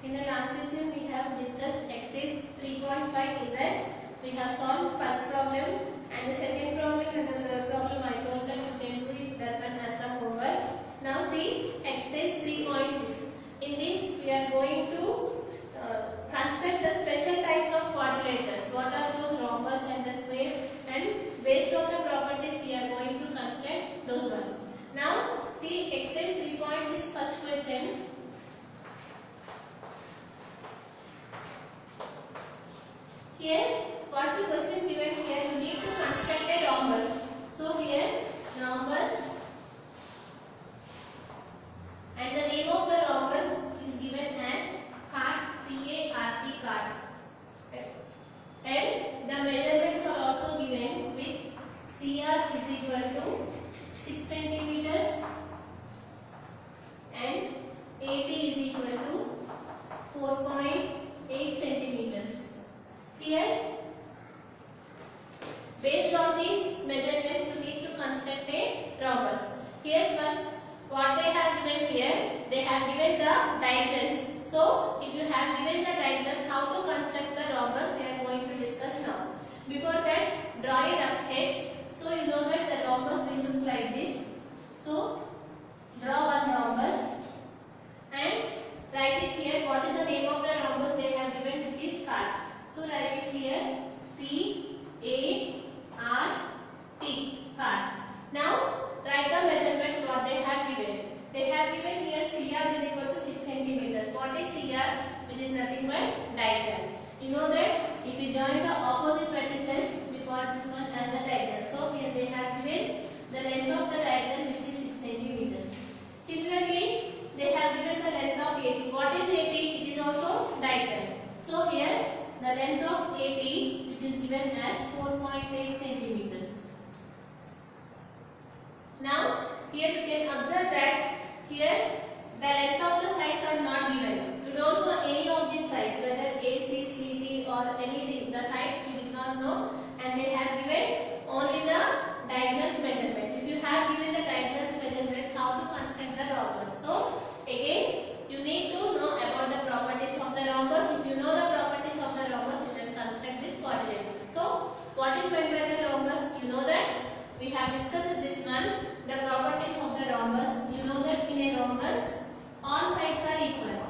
In the last session, we have discussed exercise 3.5. In that, we have solved first problem and the second problem and the third problem. I told that you can do it that one as the homework. Now see exercise 3.6. In this, we are going to construct the special types of quadrilaterals. What are those rhombus and the square? And based on the properties, we are going to construct those one. Now see exercise 3.6 first question. Here, what's the question given here? You need to construct a rhombus. So here, rhombus, and the name of the rhombus is given as cart, C-A-R-T, cart. And the measurements are also given with CR is equal to 6 centimeters and AT is equal to 4.8 centimeters. Here, based on these measurements, you need to construct a rhombus. Here first, what they have given here, they have given the diagonals. So, if you have given the diagonals, how to construct the rhombus, we are going to discuss now. Before that, draw a rough sketch. So, you know that the rhombus will look like this. So, draw one rhombus and write it here. What is the name of the rhombus they have given, which is cart. So write it here C-A-R-T, cart. Now write the measurements what they have given. They have given here CR is equal to 6 centimeters. What is CR? Which is nothing but diagonal. You know that if you join the opposite vertices, we call this one as the diagonal. So here they have given the length of the diagonal, which is 6 centimeters. Similarly, they have given the length of AT. What is AT? It is also diagonal. So here the length of AT, which is given as 4.8 centimeters. Now, here you can observe that here the length of the sides are not given. You don't know any of these sides, whether AC, CD or anything. The sides we did not know, and they have given only the diagonals measurements. If you have given the diagonals measurements, how to construct the rhombus? So, again, you need to know about the properties of the rhombus. If you know the properties of the rhombus, you can construct this quadrilateral. So, what is meant by the rhombus? You know that we have discussed this one. The properties of the rhombus. You know that in a rhombus, all sides are equal,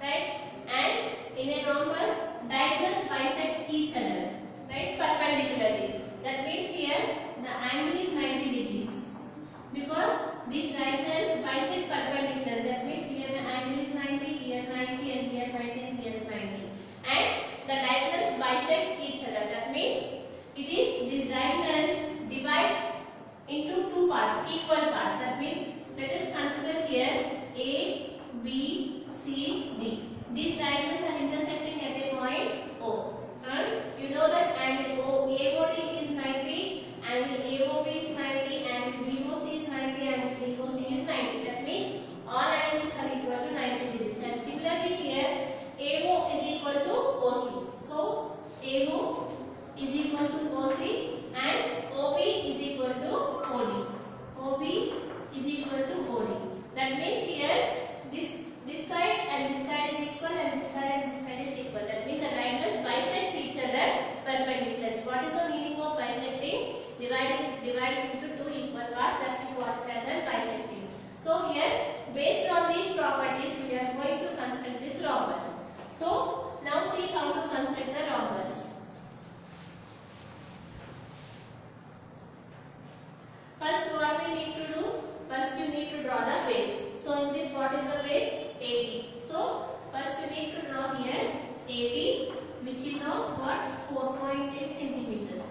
right? And in a rhombus, diagonals bisect each other, right? Perpendicularly. That means here the angle is 90 degrees because these diagonals bisect perpendicular. That means here the angle is 90, here 90, and here 90, and here 90. And the diagonals bisect each other. That means this diagonal divides into two parts, equal parts. That means let us consider here A, B, C, D. These diagonals are intersecting at a point O. And you know that angle AOD is 90, angle AOB is 90, angle BOC is 90, angle DOC is 90. That means all angles are equal to 90 degrees. And similarly here AO is equal to OC. So AO is equal to OC and OB is equal to OD. OB is equal to OD. That means here this side and this side is equal and this side and this side is equal. That means the diagonals bisect each other perpendicularly. What is the meaning of bisecting? Dividing into two equal parts, that we call it as a bisecting. So here, based on these properties, we are going to construct this rhombus. So now see how to construct the rhombus. First, what we need to do? First, you need to draw the base. So in this, what is the base? AD. So first you need to draw here AD, which is of what? 4.8 centimeters.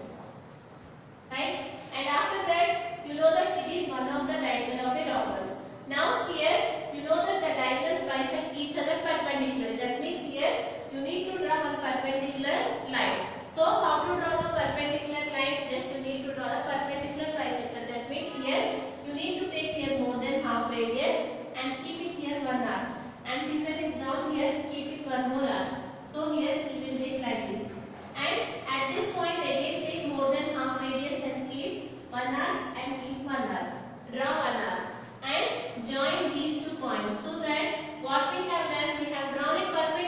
Right? And after that, you know that it is one of the diagonal of a rhombus. Now here, you know that the diagonals bisect each other perpendicularly. That means here, you need to draw one perpendicular line. So how to draw the perpendicular line? Just you need to draw the perpendicular bisector. That means here, you need to take here more than half radius and keep it here 1 arc. And similarly down here, keep it 1 more arc. So here, we will make like this. And at this point, again take more than half radius and keep 1 arc and keep 1 arc. Draw 1 arc and join these 2 points so that what we have done, we have drawn a perpendicular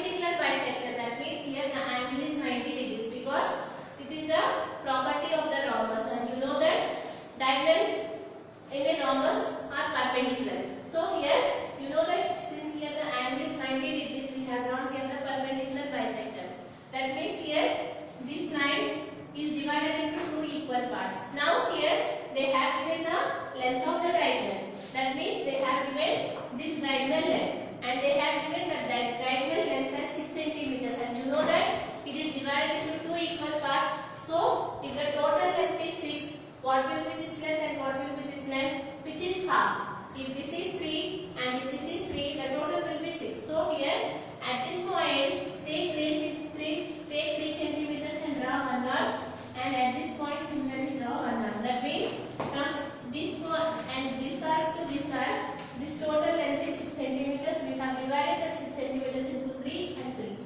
That means here this line is divided into two equal parts. Now here they have given the length of the diagonal. That means they have given this diagonal length, and they have given the diagonal length as 6 centimeters. And you know that it is divided into two equal parts. So if the total length is 6, what will be this length and what will be this length? Which is half. If this is 3 and if this is 3, the total will be 6. So here at this point take 3 centimeters and draw one knot, and at this point similarly draw one knot. That means from this point and this side to this side, this total length is 6 centimeters. We have divided that 6 centimeters into 3 and 3.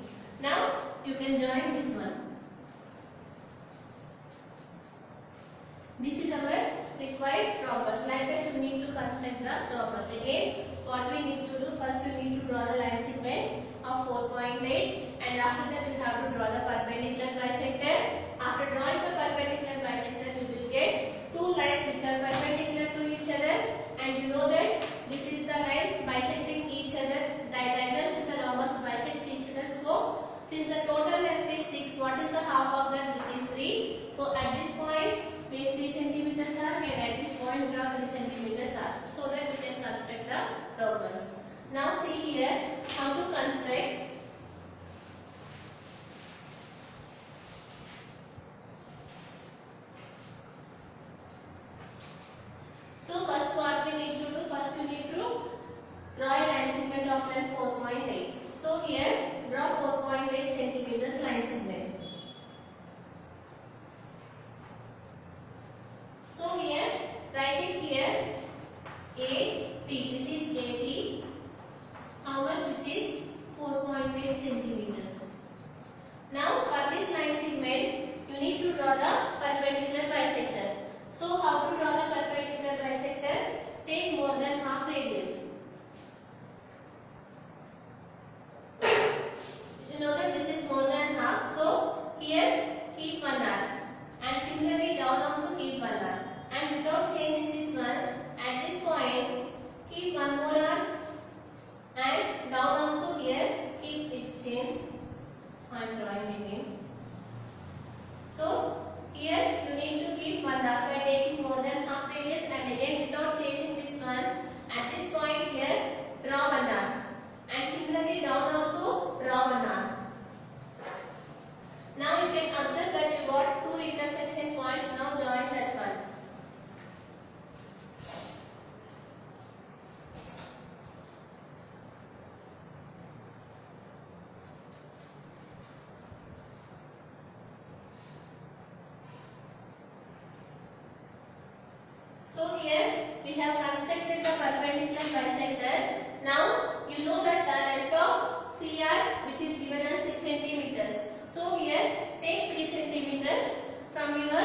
Now you can join this one. This is our required rhombus. Like that you need to construct the rhombus. Again, what we need to do, first you need to draw the line segment of 4.8, and after that you have to draw the perpendicular bisector. After drawing the perpendicular bisector, you will get two lines which are perpendicular to each other, and you know that this is the line bisecting each other. Diagonals in the rhombus bisects each other. So since the total length is 6, what is the half of that, which is 3. So at this point make 3 centimeters arc, and at this point draw 3 centimeters arc, so that we can construct the rhombus. Now see here how to construct. So first what we need to do, first we need to draw a line segment of length 4.8. So here draw 4.8 centimeters line segment. So here write it here AT. This is AT. How much? Which is 4.8 centimeters. Now for this line segment you need to draw the perpendicular bisector. So how to draw the perpendicular bisector? Take more than half radius. You know that this is more than half. So here keep one arc, and similarly down also keep one arc. And without changing this one, at this point keep one more arc, and down also here keep exchange. So I am drawing again. So here you need to keep one arc by taking more than half radius, and again without changing this one, at this point here draw one arc, and similarly down also draw one arc. Now you can observe that you got two intersection points. Now join that one. So here we have constructed the perpendicular bisector. Now you know that the length of CR, which is given as 6 centimeters. So here take 3 centimeters from your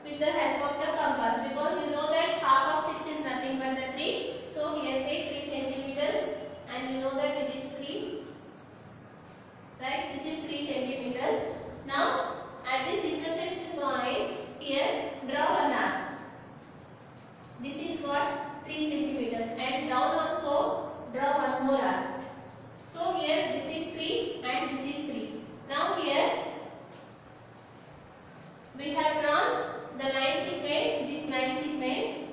with the help of the compass, because you know that half of 6 is nothing but the 3. So here take 3 centimeters, and you know that it is 3. Right? This is 3 centimeters. Now at this intersection point here draw one arc. This is what 3 centimeters, and down also draw one more arc. So here this is 3 and this is 3. Now here we have drawn the line segment, this line segment,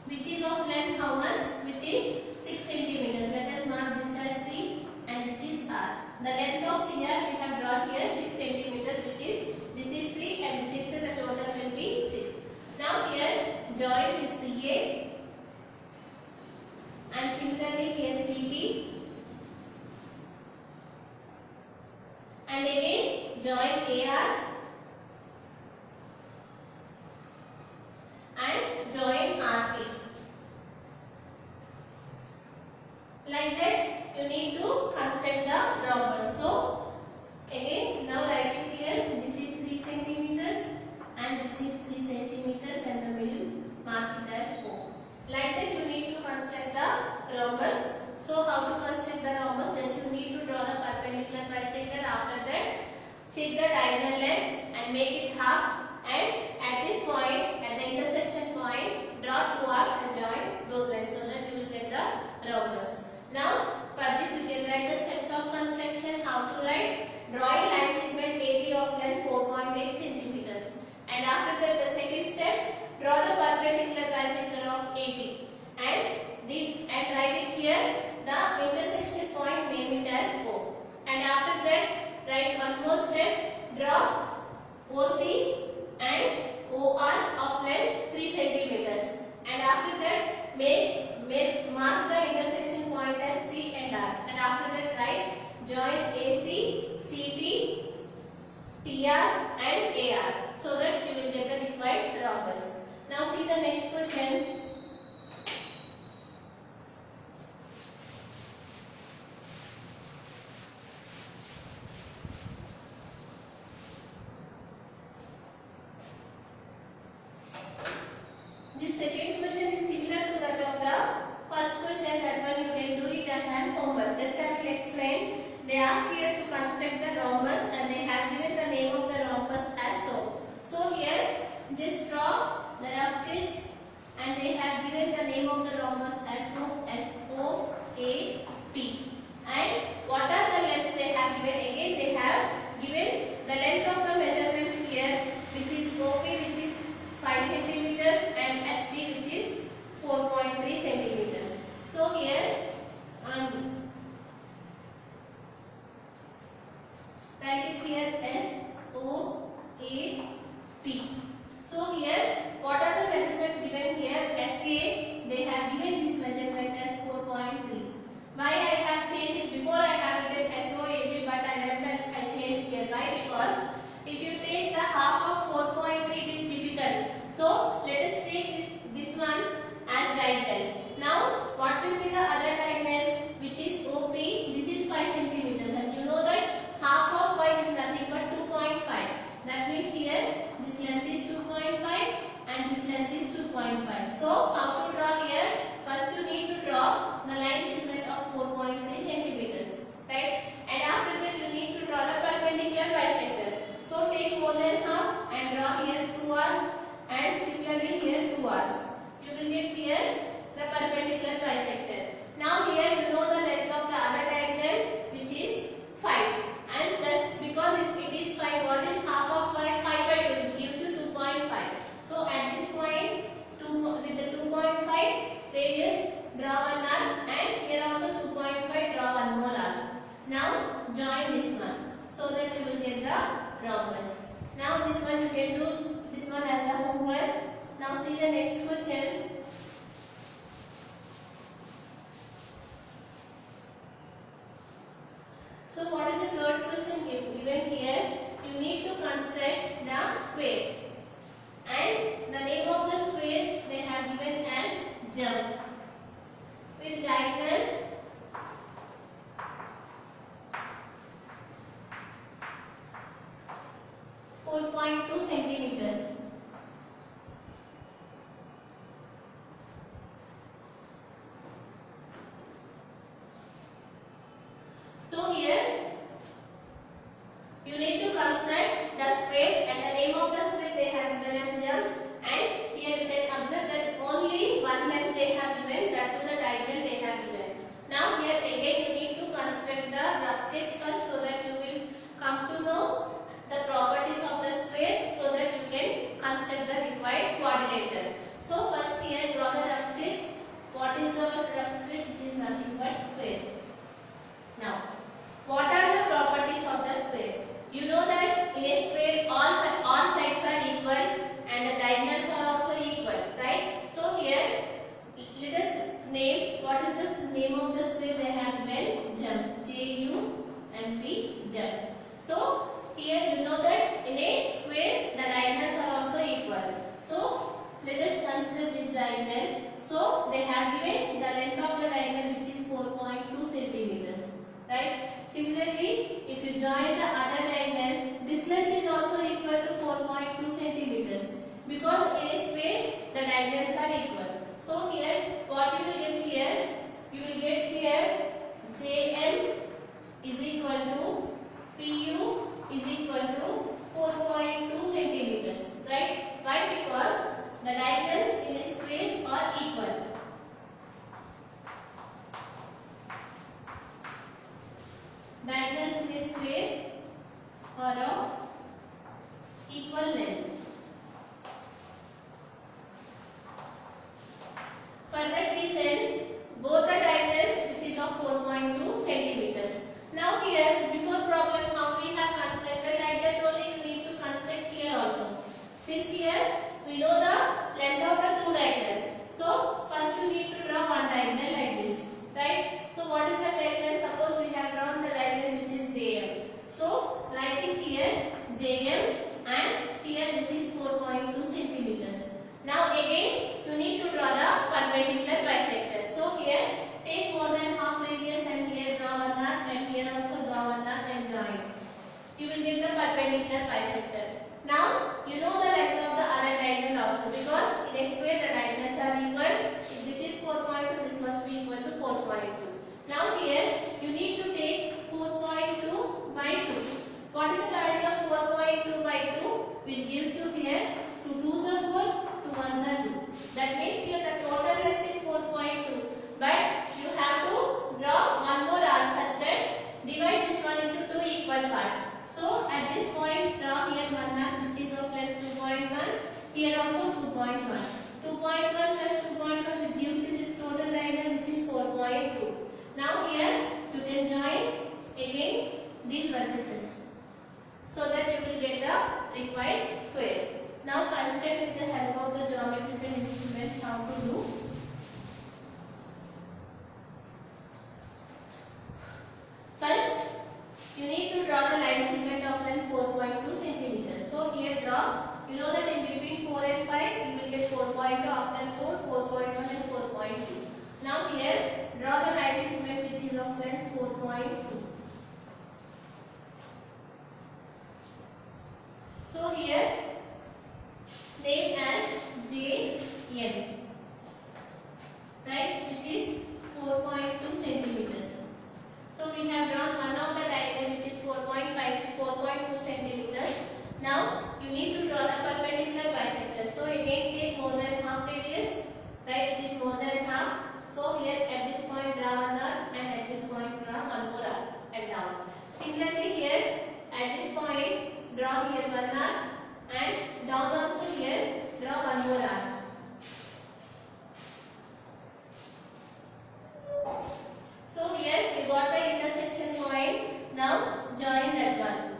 which is of length how much? Which is 6 centimeters. Let us mark this as 3 and this is R. The length of CR we have drawn here 6 centimeters, which is this is 3 and this is 3. The total will be 6. Now here join this CA, and similarly here CB, and again join AR and join RP. Like that you need to construct the rhombus. So again now write it here. This is 3 centimeters and this is 3 centimeters, and the middle mark it as O. Like that you need to construct the rhombus. So how to construct the rhombus? Just you need to draw the perpendicular bisector. After that check the diagonal length and make it half, and at this point, at the intersection point, draw two arcs and join those lines, so that you will get the rhombus. Now for this you can write the steps of construction. How to write? Draw a line they asked here to construct the rhombus and they have given the name of the rhombus as so. So here just draw the rough sketch and they have given the name of the rhombus as SOAP. And what are the lengths they have given? Again they have given the length of the measurements here, which is OP, which is 5 centimeters, and SD, which is 4.3 centimeters. So here write it here SOAP. So here what are the measurements given here? SK, they have given this measurement as 4.3. Why I have changed it? Before I have written SOAB, but I changed here. Why? Because if you take the half of 4.3, it is difficult. So let us take this one as diagonal. Now what will be the other diagonal, which is OP? This is 5 centimeters, and you know that half of 5 is nothing but 2.5. That means here this length is 2.5 and this length is 2.5. So how to draw here? First you need to draw the line segment of 4.3 centimeters, right? And after that you need to draw the perpendicular bisector. So take more than half and draw here 2 arcs, and similarly here 2 arcs. You will get here the perpendicular bisector. Now here you know the length of the other diagonal, which is 5. And thus because it is 5, what is half of 5? 5/2, which gives you 2.5. So at this point, with the 2.5 radius, draw one arc, and here also 2.5, draw one more arc. Now join this one, so that you will get the rhombus. Now this one you can do this one as a homework. Now see the next question. So what is the third question given here? You need to construct the square, and the name of the square they have given as jump, with diagonal 4.2 centimeters. So here you need to construct the square, and the name of the square they have given as jump, and here you can observe that only one length they have given, that to the diagonal they have given. Now here again you need to construct the rough sketch first, so that you will come to know the properties of the square, so that you can construct the required quadrilateral. So first here draw the rough sketch. What is the rough sketch? It is nothing but square. Now what are the properties of the square? You know that in a square all sides are equal and the diagonals are also equal, right? So here let us name, what is the name of the square they have given? Jump, JUMP, jump. So here you know that in a square the diagonals are also equal. So let us consider this diagonal. So they have given the length of the diagonal, which is 4.2 centimeters, right? Similarly, if you join the other diagonal, this length is also equal to 4.2 centimeters, because in a square the diagonals are equal. So here what you will get here? You will get here JM is equal to PU is equal to 4.2 centimeters, right? Why? Because the diagonals in a square are equal. Diagonals in a square are of equal length. For that reason, both the diagonals, which is of 4.2 centimeters. Now here, before problem, how we have constructed like that only, you need to construct here also. Since here we know the length of the two diagonals, so first you need to draw one diagonal like this, right? So what is the diagonal? Suppose we have drawn the diagonal which is JM. So write it here JM, and here this is 4.2 centimeters. Now again you need to draw the perpendicular bisector. So here take more than half radius and here draw one arc, and here also draw one arc and join. You will get the perpendicular bisector. Now you know the length of the other diagonal also, because in a square the diagonals are equal. If this is 4.2, this must be equal to 4.2. Now here you need to take 4.2 Here also 2.1. 2.1 plus 2.1 which gives you this total diagonal which is 4.2. Now here you can join again these vertices so that you will get the required square. Now construct with the help of the geometrical instruments how to do. First, you need to draw the line segment of length 4.2 centimeters. So here draw. You know that in between 4 and 5, you will get 4.2, after 4, 4.1 and 4.2. Now here, draw the line segment which is of length 4.2. So here, name as JM, right, which is 4.2 centimeters. So we have drawn one of the diagonal which is 4.5 to 4.2 centimeters. Now you need to draw the perpendicular bisector. So again take more than half radius, right? It is more than half. So here at this point draw one arc and at this point draw one more arc and down. Similarly here at this point draw here one arc and down also here draw one more arc. So here we got the intersection point. Now join that one.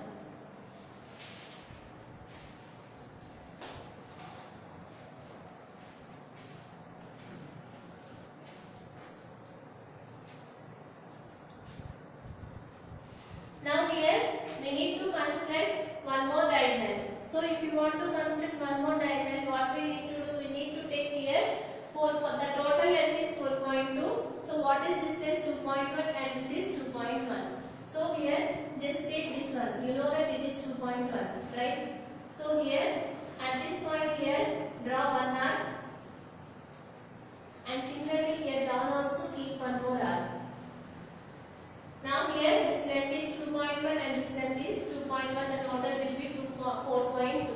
Now here we need to construct one more diagonal. So if you want to construct one more diagonal, what we need to do? We need to take here 4. The total length is 4.2. So what is this length? 2.1 and this is 2.1. So here just take this one. You know that it is 2.1, right? So here at this point here draw one arc and similarly here down also keep one more arc. Now here this length is 2.1 and this length is 2.1. The total will be 4.2.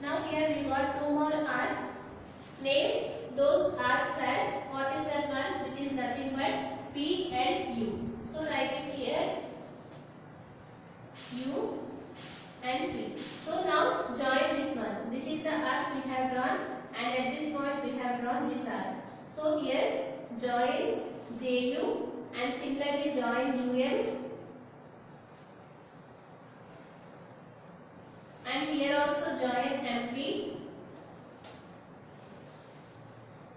Now here we got two more arcs. Name those arcs as, what is that one? Which is nothing but P and U. So write it here, U and P. So now join this one. This is the arc we have drawn and at this point we have drawn this arc. So here join JU and similarly join UM and here also join MP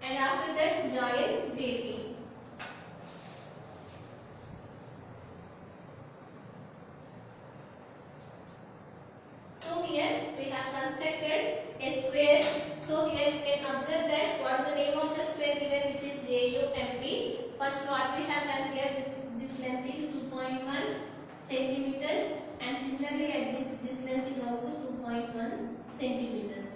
and after that join JP. So here we have constructed a square. So here you can observe that what is the name of the square given, which is JUMP. First what we have done here, this length is 2.1 centimeters and similarly at this length is also 2.1 centimeters.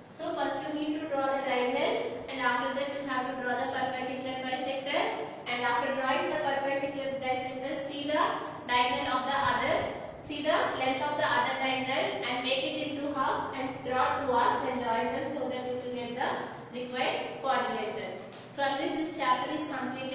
So first you need to draw the diagonal and after that you have to draw the perpendicular bisector and after drawing the perpendicular bisector see the diagonal of the other, see the length of the other diagonal and make it into half and draw two arcs and join them so that you will get the required quadrilateral. From this chapter is completed.